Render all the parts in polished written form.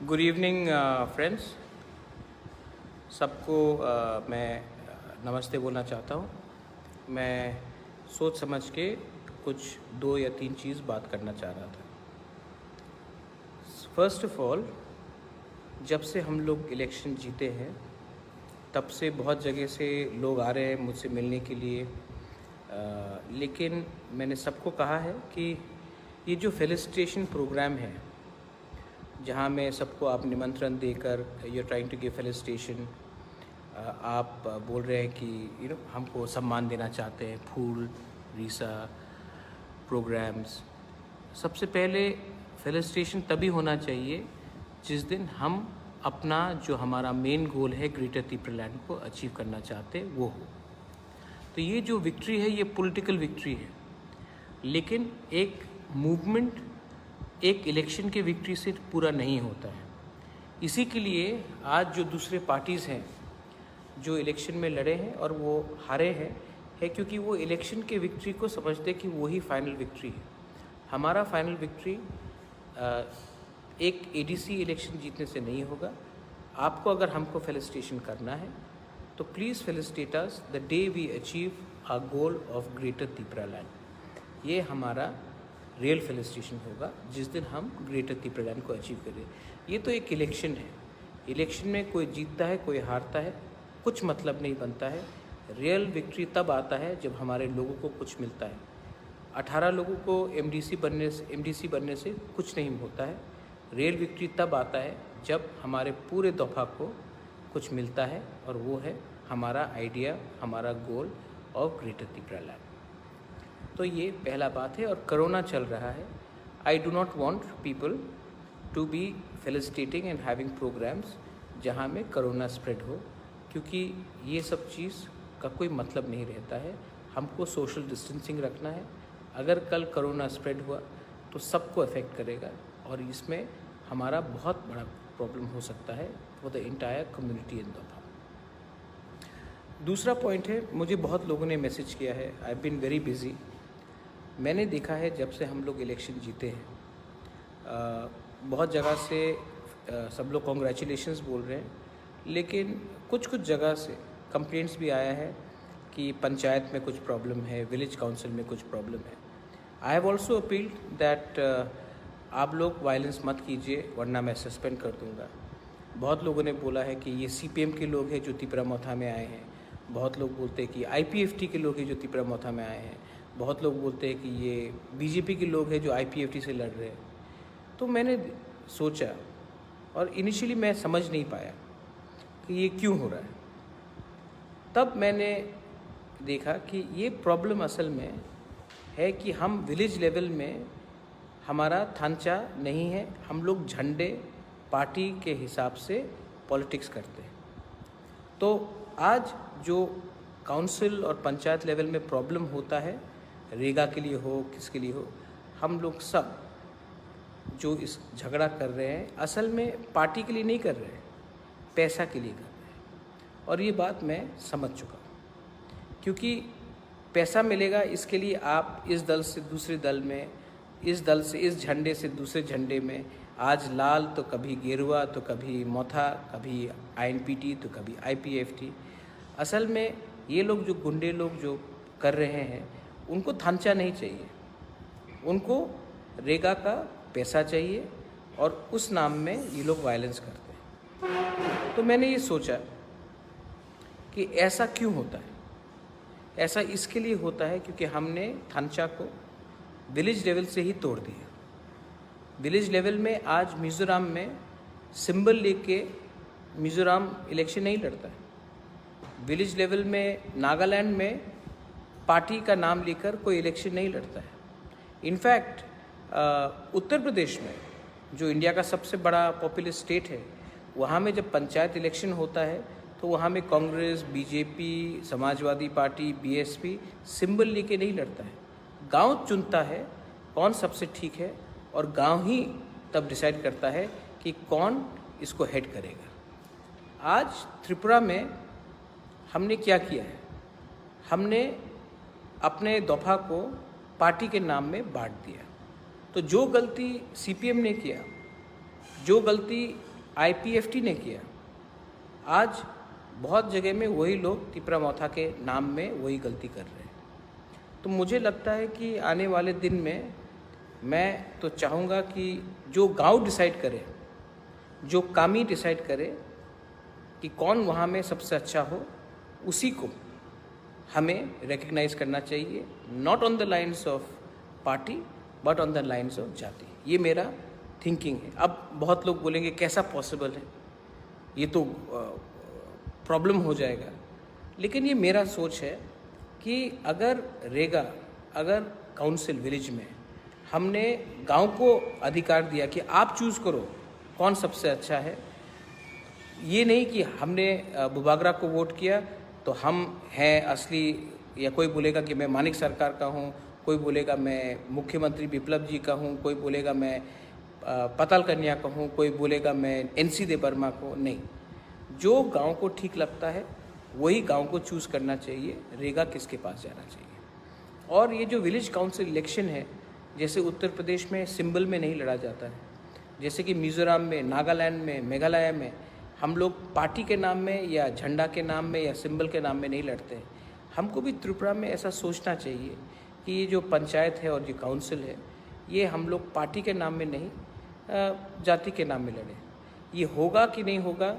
Good evening friends. सबको मैं नमस्ते बोलना चाहता हूँ। मैं सोच समझ के कुछ 2 या 3 चीज़ बात करना चाह रहा था। फर्स्ट ऑफ ऑल, जब से हम लोग इलेक्शन जीते हैं तब से बहुत जगह से लोग आ रहे हैं मुझसे मिलने के लिए, लेकिन मैंने सबको कहा है कि ये जो फेलिसिटेशन प्रोग्राम है जहाँ में सबको आप निमंत्रण देकर you are trying to give felicitation, आप बोल रहे हैं कि हमको सम्मान देना चाहते हैं, फूल रीसा प्रोग्राम्स। सबसे पहले फेलिसिटेशन तभी होना चाहिए जिस दिन हम अपना जो हमारा मेन गोल है ग्रेटर त्रिपुरालैंड को अचीव करना चाहते हैं वो हो। तो ये जो विक्ट्री है ये पॉलिटिकल विक्ट्री है, लेकिन एक मूवमेंट एक इलेक्शन के विक्ट्री से पूरा नहीं होता है। इसी के लिए आज जो दूसरे पार्टीज़ हैं जो इलेक्शन में लड़े हैं और वो हारे हैं क्योंकि वो इलेक्शन के विक्ट्री को समझते कि वही फाइनल विक्ट्री है। हमारा फाइनल विक्ट्री एक एडीसी इलेक्शन जीतने से नहीं होगा। आपको अगर हमको फेलिसिटेशन करना है तो please felicitate us the day we achieve a goal of greater Tipraland. ये हमारा रियल फेलिसिटेशन होगा जिस दिन हम ग्रेटर त्रिपुरालैंड को अचीव करें। ये तो एक इलेक्शन है, इलेक्शन में कोई जीतता है कोई हारता है कुछ मतलब नहीं बनता है। रियल विक्ट्री तब आता है जब हमारे लोगों को कुछ मिलता है। 18 लोगों को एमडीसी बनने से कुछ नहीं होता है। रियल विक्ट्री तब आता है जब हमारे पूरे दफा को कुछ मिलता है और वो है हमारा आइडिया, हमारा गोल ऑफ ग्रेटर त्रिपुरालैंड। तो ये पहला बात है। और कोरोना चल रहा है। I do not want people to be felicitating and having programs जहाँ में कोरोना स्प्रेड हो, क्योंकि ये सब चीज़ का कोई मतलब नहीं रहता है। हमको सोशल डिस्टेंसिंग रखना है। अगर कल कोरोना स्प्रेड हुआ तो सबको अफेक्ट करेगा और इसमें हमारा बहुत बड़ा प्रॉब्लम हो सकता है for the entire community in दोपा। दूसरा पॉइंट है, मुझे बहुत लोगों ने मैसेज किया है, I have been very busy. मैंने देखा है जब से हम लोग इलेक्शन जीते हैं बहुत जगह से सब लोग कॉन्ग्रेचुलेशंस बोल रहे हैं, लेकिन कुछ जगह से कंप्लेंट्स भी आया है कि पंचायत में कुछ प्रॉब्लम है, विलेज काउंसिल में कुछ प्रॉब्लम है। I have also appealed that आप लोग वायलेंस मत कीजिए वरना मैं सस्पेंड कर दूंगा। बहुत लोगों ने बोला है कि ये सीपीएम के लोग हैं जो तिपरामोथा में आए हैं। बहुत लोग बोलते हैं कि आईपीएफटी के लोग हैं जो तिपरामोथा में आए हैं। बहुत लोग बोलते हैं कि ये बीजेपी के लोग हैं जो आईपीएफटी से लड़ रहे हैं। तो मैंने सोचा और इनिशियली मैं समझ नहीं पाया कि ये क्यों हो रहा है। तब मैंने देखा कि ये प्रॉब्लम असल में है कि हम विलेज लेवल में हमारा ढांचा नहीं है। हम लोग झंडे पार्टी के हिसाब से पॉलिटिक्स करते हैं। तो आज जो काउंसिल और पंचायत लेवल में प्रॉब्लम होता है, रेगा के लिए हो किसके लिए हो, हम लोग सब जो इस झगड़ा कर रहे हैं असल में पार्टी के लिए नहीं कर रहे हैं, पैसा के लिए कर रहे हैं। और ये बात मैं समझ चुका हूँ, क्योंकि पैसा मिलेगा इसके लिए आप इस दल से दूसरे दल में, इस दल से इस झंडे से दूसरे झंडे में, आज लाल तो कभी गेरुआ तो कभी मोथा, कभी आईएनपीटी तो कभी आईपीएफटी। असल में ये लोग जो गुंडे लोग जो कर रहे हैं उनको ढांचा नहीं चाहिए, उनको रेगा का पैसा चाहिए और उस नाम में ये लोग वायलेंस करते हैं। तो मैंने ये सोचा कि ऐसा क्यों होता है। ऐसा इसके लिए होता है क्योंकि हमने ढांचा को विलेज लेवल से ही तोड़ दिया। विलेज लेवल में आज मिज़ोरम में सिंबल लेके मिज़ोरम इलेक्शन नहीं लड़ता है। विलेज लेवल में नागालैंड में पार्टी का नाम लेकर कोई इलेक्शन नहीं लड़ता है। इनफैक्ट उत्तर प्रदेश में जो इंडिया का सबसे बड़ा पॉपुलस स्टेट है, वहाँ में जब पंचायत इलेक्शन होता है तो वहाँ में Congress, BJP, Samajwadi party, BSP symbol लेके नहीं लड़ता है। गांव चुनता है कौन सबसे ठीक है और गांव ही तब डिसाइड करता है कि कौन इसको हेड करेगा। आज त्रिपुरा में हमने क्या किया है, हमने अपने दफा को पार्टी के नाम में बांट दिया। तो जो गलती सीपीएम ने किया, जो गलती IPFT ने किया। आज बहुत जगह में वही लोग तिपरा मौथा के नाम में वही गलती कर रहे हैं। तो मुझे लगता है कि आने वाले दिन में मैं तो चाहूँगा कि जो गांव डिसाइड करे, जो कामी डिसाइड करे कि कौन वहाँ में सबसे अच्छा हो, उसी को हमें रिकग्नाइज़ करना चाहिए, not on the lines of party but on the lines of जाति। ये मेरा थिंकिंग है। अब बहुत लोग बोलेंगे कैसा पॉसिबल है, ये तो प्रॉब्लम हो जाएगा, लेकिन ये मेरा सोच है कि अगर रेगा, अगर काउंसिल विलेज में हमने गांव को अधिकार दिया कि आप चूज़ करो कौन सबसे अच्छा है, ये नहीं कि हमने बुबागरा को वोट किया तो हम हैं असली, या कोई बोलेगा कि मैं मानिक सरकार का हूँ, कोई बोलेगा मैं मुख्यमंत्री बिप्लब जी का हूँ, कोई बोलेगा मैं पताल कन्या का हूँ, कोई बोलेगा मैं NC देव वर्मा को। नहीं, जो गांव को ठीक लगता है वही गांव को चूज़ करना चाहिए, रेगा किसके पास जाना चाहिए। और ये जो विलेज काउंसिल इलेक्शन है, जैसे उत्तर प्रदेश में सिंबल में नहीं लड़ा जाता है, जैसे कि मिज़ोरम में, नागालैंड में, मेघालय में हम लोग पार्टी के नाम में या झंडा के नाम में या सिंबल के नाम में नहीं लड़ते हैं। हमको भी त्रिपुरा में ऐसा सोचना चाहिए कि ये जो पंचायत है और जो काउंसिल है, ये हम लोग पार्टी के नाम में नहीं, जाति के नाम में लड़ें। ये होगा कि नहीं होगा,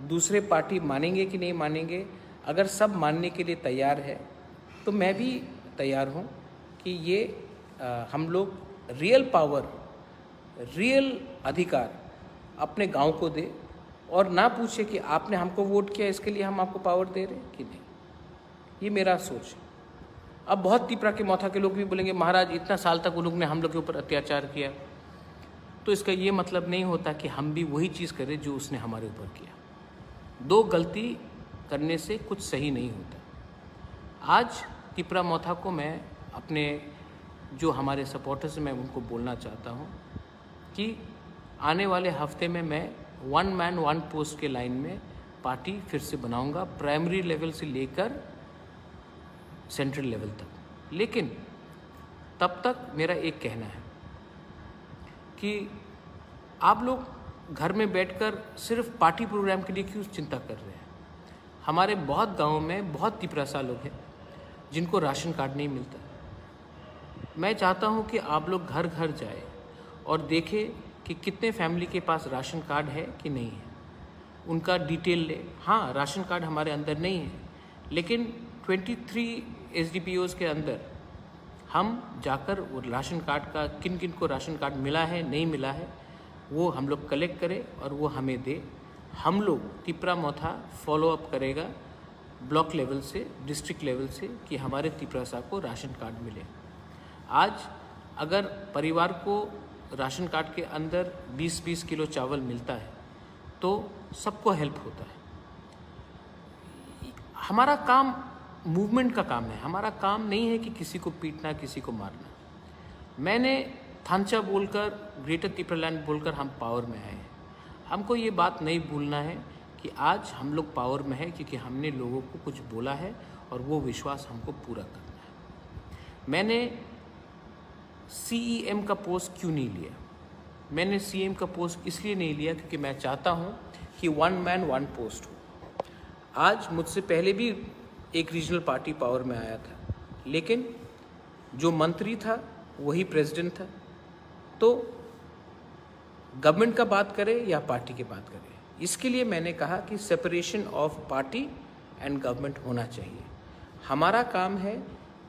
दूसरे पार्टी मानेंगे कि नहीं मानेंगे, अगर सब मानने के लिए तैयार है तो मैं भी तैयार हूँ कि ये हम लोग रियल पावर, रियल अधिकार अपने गांव को दे और ना पूछे कि आपने हमको वोट किया इसके लिए हम आपको पावर दे रहे हैं कि नहीं। ये मेरा सोच है। अब बहुत तिपरा के मौथा के लोग भी बोलेंगे महाराज इतना साल तक उन लोग ने हम लोग के ऊपर अत्याचार किया, तो इसका ये मतलब नहीं होता कि हम भी वही चीज़ करें जो उसने हमारे ऊपर किया। दो गलती करने से कुछ सही नहीं होता। आज तिपरा मौथा को मैं अपने जो हमारे सपोर्टर्स हैं मैं उनको बोलना चाहता हूँ कि आने वाले हफ्ते में मैं 1 मैन 1 पोस्ट के लाइन में पार्टी फिर से बनाऊंगा, प्राइमरी लेवल से लेकर सेंट्रल लेवल तक। लेकिन तब तक मेरा एक कहना है कि आप लोग घर में बैठकर सिर्फ पार्टी प्रोग्राम के लिए क्यों चिंता कर रहे हैं। हमारे बहुत गांवों में बहुत तिपरासा लोग हैं जिनको राशन कार्ड नहीं मिलता। मैं चाहता हूं कि आप लोग घर घर जाए और देखें कि कितने फैमिली के पास राशन कार्ड है कि नहीं है, उनका डिटेल ले। हाँ, राशन कार्ड हमारे अंदर नहीं है, लेकिन 23 SDPOs के अंदर हम जाकर वो राशन कार्ड का किन किन को राशन कार्ड मिला है नहीं मिला है वो हम लोग कलेक्ट करें और वो हमें दे। हम लोग तिपरा मौथा फॉलो अप करेगा ब्लॉक लेवल से, डिस्ट्रिक्ट लेवल से, कि हमारे तिपरासा को राशन कार्ड मिले। आज अगर परिवार को राशन कार्ड के अंदर 20-20 किलो चावल मिलता है तो सबको हेल्प होता है। हमारा काम मूवमेंट का काम है, हमारा काम नहीं है कि किसी को पीटना, किसी को मारना। मैंने थांचा बोलकर, ग्रेटर तिपरालैंड बोलकर हम पावर में आए हैं। हमको ये बात नहीं भूलना है कि आज हम लोग पावर में है क्योंकि हमने लोगों को कुछ बोला है और वो विश्वास हमको पूरा करना है। मैंने CEM का पोस्ट क्यों नहीं लिया? मैंने CM का पोस्ट इसलिए नहीं लिया क्योंकि मैं चाहता हूँ कि 1 मैन 1 पोस्ट हो। आज मुझसे पहले भी एक रीजनल पार्टी पावर में आया था, लेकिन जो मंत्री था वही प्रेसिडेंट था। तो गवर्नमेंट का बात करें या पार्टी की बात करें, इसके लिए मैंने कहा कि separation of party and government होना चाहिए। हमारा काम है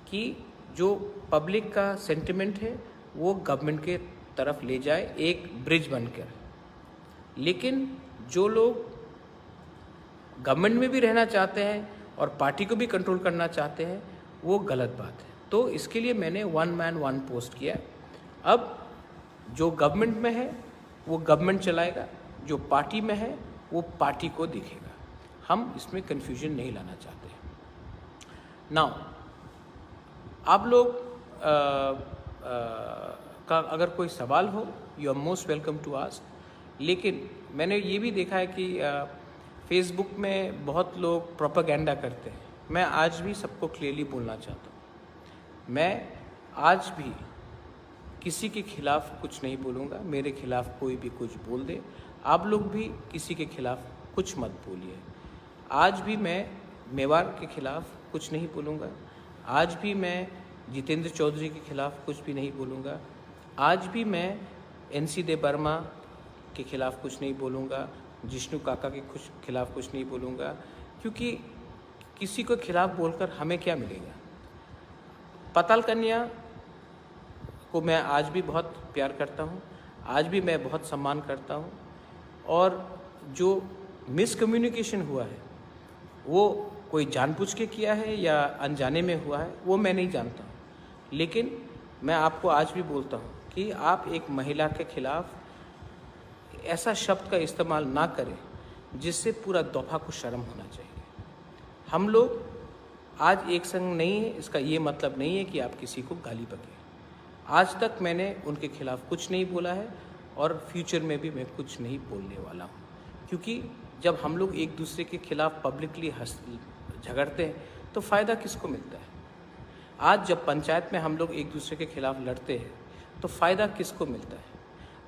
कि जो पब्लिक का सेंटिमेंट है वो गवर्नमेंट के तरफ ले जाए एक ब्रिज बनकर। लेकिन जो लोग गवर्नमेंट में भी रहना चाहते हैं और पार्टी को भी कंट्रोल करना चाहते हैं वो गलत बात है। तो इसके लिए मैंने 1 मैन 1 पोस्ट किया। अब जो गवर्नमेंट में है वो गवर्नमेंट चलाएगा, जो पार्टी में है वो पार्टी को दिखेगा। हम इसमें कन्फ्यूजन नहीं लाना चाहते। नाउ आप लोग का अगर कोई सवाल हो, you are most welcome to ask. लेकिन मैंने ये भी देखा है कि फेसबुक में बहुत लोग प्रोपेगेंडा करते हैं। मैं आज भी सबको क्लियरली बोलना चाहता हूँ, मैं आज भी किसी के खिलाफ कुछ नहीं बोलूँगा। मेरे खिलाफ कोई भी कुछ बोल दे, आप लोग भी किसी के खिलाफ कुछ मत बोलिए। आज भी मैं मेवाड़ के खिलाफ कुछ नहीं बोलूँगा, आज भी मैं जितेंद्र चौधरी के खिलाफ कुछ भी नहीं बोलूँगा, आज भी मैं NC दे बर्मा के खिलाफ कुछ नहीं बोलूँगा, जिष्णु काका के खिलाफ कुछ नहीं बोलूँगा, क्योंकि किसी को खिलाफ बोलकर हमें क्या मिलेगा। पाताल कन्या को मैं आज भी बहुत प्यार करता हूँ, आज भी मैं बहुत सम्मान करता हूँ, और जो मिसकम्युनिकेशन हुआ है वो कोई जानबूझ के किया है या अनजाने में हुआ है वो मैं नहीं जानता हूँ। लेकिन मैं आपको आज भी बोलता हूँ कि आप एक महिला के खिलाफ ऐसा शब्द का इस्तेमाल ना करें जिससे पूरा दफा को शर्म होना चाहिए। हम लोग आज एक संग नहीं है, इसका ये मतलब नहीं है कि आप किसी को गाली बकें। आज तक मैंने उनके खिलाफ कुछ नहीं बोला है और फ्यूचर में भी मैं कुछ नहीं बोलने वाला हूँ, क्योंकि जब हम लोग एक दूसरे के खिलाफ पब्लिकली झगड़ते हैं तो फ़ायदा किसको मिलता है। आज जब पंचायत में हम लोग एक दूसरे के खिलाफ लड़ते हैं तो फ़ायदा किसको मिलता है।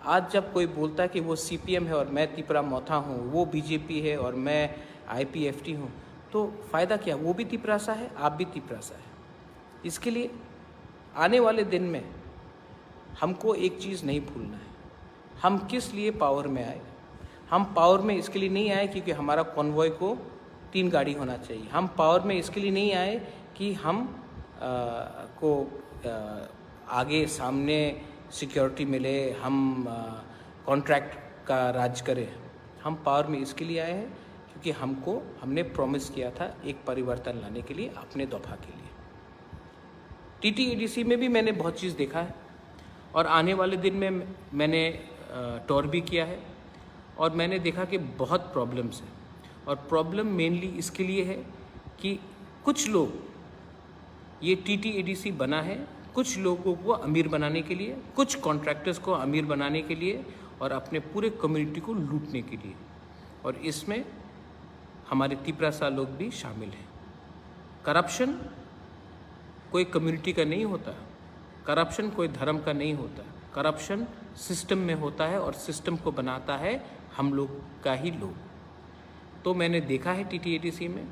आज जब कोई बोलता है कि वो CPM है और मैं तिपरा मोथा हूँ, वो BJP है और मैं IPFT हूँ, तो फ़ायदा क्या। वो भी तिपरासा है, आप भी तिपरासा है। इसके लिए आने वाले दिन में हमको एक चीज़ नहीं भूलना है, हम किस लिए पावर में आए। हम पावर में इसके लिए नहीं आए क्योंकि हमारा कॉन्वॉय को 3 गाड़ी होना चाहिए। हम पावर में इसके लिए नहीं आए कि हम आगे सामने सिक्योरिटी मिले, हम कॉन्ट्रैक्ट का राज करें। हम पावर में इसके लिए आए हैं क्योंकि हमने प्रॉमिस किया था एक परिवर्तन लाने के लिए, अपने दफा के लिए। TTEDC में भी मैंने बहुत चीज़ देखा है और आने वाले दिन में मैंने टूर भी किया है और मैंने देखा कि बहुत प्रॉब्लम्स हैं। और प्रॉब्लम मेनली इसके लिए है कि कुछ लोग, ये TTEDC बना है कुछ लोगों को अमीर बनाने के लिए, कुछ कॉन्ट्रैक्टर्स को अमीर बनाने के लिए और अपने पूरे कम्युनिटी को लूटने के लिए, और इसमें हमारे तिपरासा लोग भी शामिल हैं। करप्शन कोई कम्युनिटी का नहीं होता, करप्शन कोई धर्म का नहीं होता, करप्शन सिस्टम में होता है और सिस्टम को बनाता है हम लोग का ही लोग। तो मैंने देखा है TTEDC में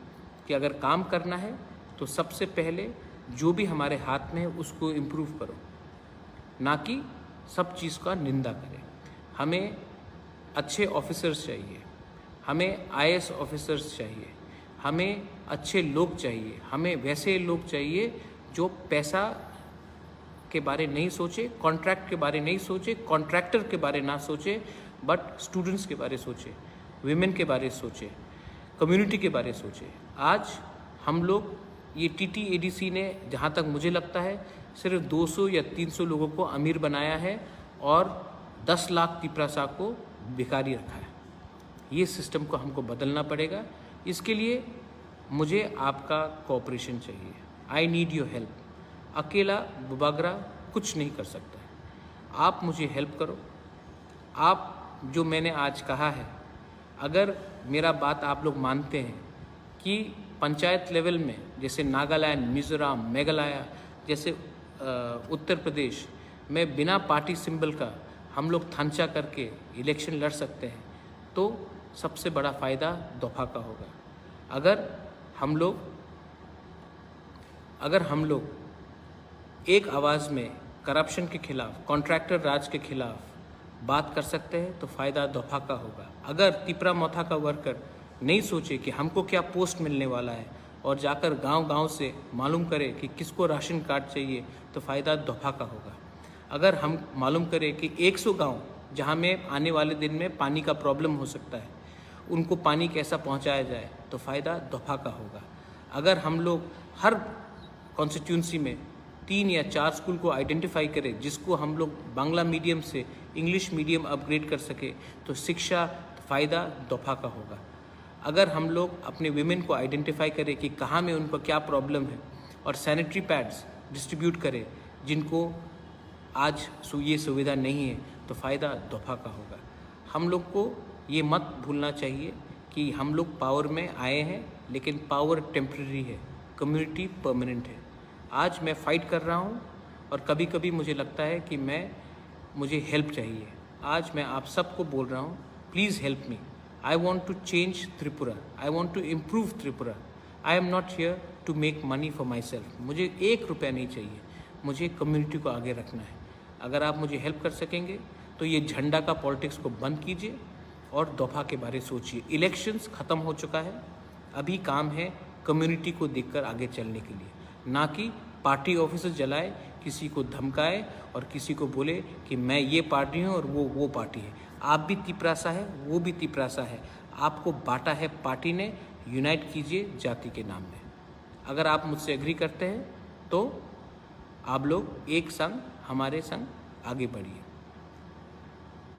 कि अगर काम करना है तो सबसे पहले जो भी हमारे हाथ में है उसको इम्प्रूव करो, ना कि सब चीज़ का निंदा करें। हमें अच्छे ऑफिसर्स चाहिए, हमें IAS ऑफिसर्स चाहिए, हमें अच्छे लोग चाहिए, हमें वैसे लोग चाहिए जो पैसा के बारे नहीं सोचे, कॉन्ट्रैक्ट के बारे नहीं सोचे, कॉन्ट्रैक्टर के बारे ना सोचे, बट स्टूडेंट्स के बारे सोचे, विमेन के बारे सोचे, कम्युनिटी के बारे सोचे। आज हम लोग ये TTEDC ने जहाँ तक मुझे लगता है सिर्फ 200 या 300 लोगों को अमीर बनाया है और 10 लाख तिपरासा को भिखारी रखा है। ये सिस्टम को हमको बदलना पड़ेगा। इसके लिए मुझे आपका कोऑपरेशन चाहिए। I need your help. अकेला बुबागरा कुछ नहीं कर सकता है, आप मुझे हेल्प करो। आप जो मैंने आज कहा है, अगर मेरा बात आप लोग मानते हैं कि पंचायत लेवल में जैसे नागालैंड, मिज़ोरम, मेघालय जैसे उत्तर प्रदेश में बिना पार्टी सिंबल का हम लोग थांचा करके इलेक्शन लड़ सकते हैं, तो सबसे बड़ा फ़ायदा दफा का होगा। अगर हम लोग एक आवाज़ में करप्शन के खिलाफ, कॉन्ट्रैक्टर राज के खिलाफ बात कर सकते हैं तो फ़ायदा दफा का होगा। अगर तिपरा मोथा का वर्कर नहीं सोचे कि हमको क्या पोस्ट मिलने वाला है और जाकर गांव-गांव से मालूम करे कि किसको राशन कार्ड चाहिए, तो फ़ायदा दफा का होगा। अगर हम मालूम करें कि 100 गांव जहां में आने वाले दिन में पानी का प्रॉब्लम हो सकता है, उनको पानी कैसा पहुंचाया जाए, तो फ़ायदा दफा का होगा। अगर हम लोग हर कॉन्स्टिट्यूंसी में 3 या 4 स्कूल को आइडेंटिफाई करें जिसको हम लोग बांग्ला मीडियम से इंग्लिश मीडियम अपग्रेड कर सके, तो शिक्षा फ़ायदा दफा का होगा। अगर हम लोग अपने विमेन को आइडेंटिफाई करें कि कहाँ में उनको क्या प्रॉब्लम है और सैनिटरी पैड्स डिस्ट्रीब्यूट करें जिनको आज ये सुविधा नहीं है, तो फ़ायदा दफा का होगा। हम लोग को ये मत भूलना चाहिए कि हम लोग पावर में आए हैं, लेकिन पावर टेम्प्रेरी है, कम्युनिटी परमानेंट है। आज मैं फ़ाइट कर रहा हूँ और कभी कभी मुझे लगता है कि मुझे हेल्प चाहिए। आज मैं आप सबको बोल रहा हूँ, Please help me. I want to change Tripura. I want to improve Tripura. I am not here to make money for myself. मुझे 1 रुपया नहीं चाहिए, मुझे कम्युनिटी को आगे रखना है. अगर आप मुझे हेल्प कर सकेंगे तो ये झंडा का पॉलिटिक्स को बंद कीजिए और दफा के बारे सोचिए. इलेक्शंस ख़त्म हो चुका है, अभी काम है कम्युनिटी को देखकर आगे चलने के लिए, ना कि पार्टी ऑफिस जलाए, किसी को धमकाए और किसी को बोले कि मैं ये पार्टी हूँ और वो पार्टी है. आप भी तिपरासा है, वो भी तिपरासा है. आपको बांटा है पार्टी ने. यूनाइट कीजिए जाति के नाम में. अगर आप मुझसे एग्री करते हैं तो आप लोग एक संग हमारे संग आगे बढ़िए.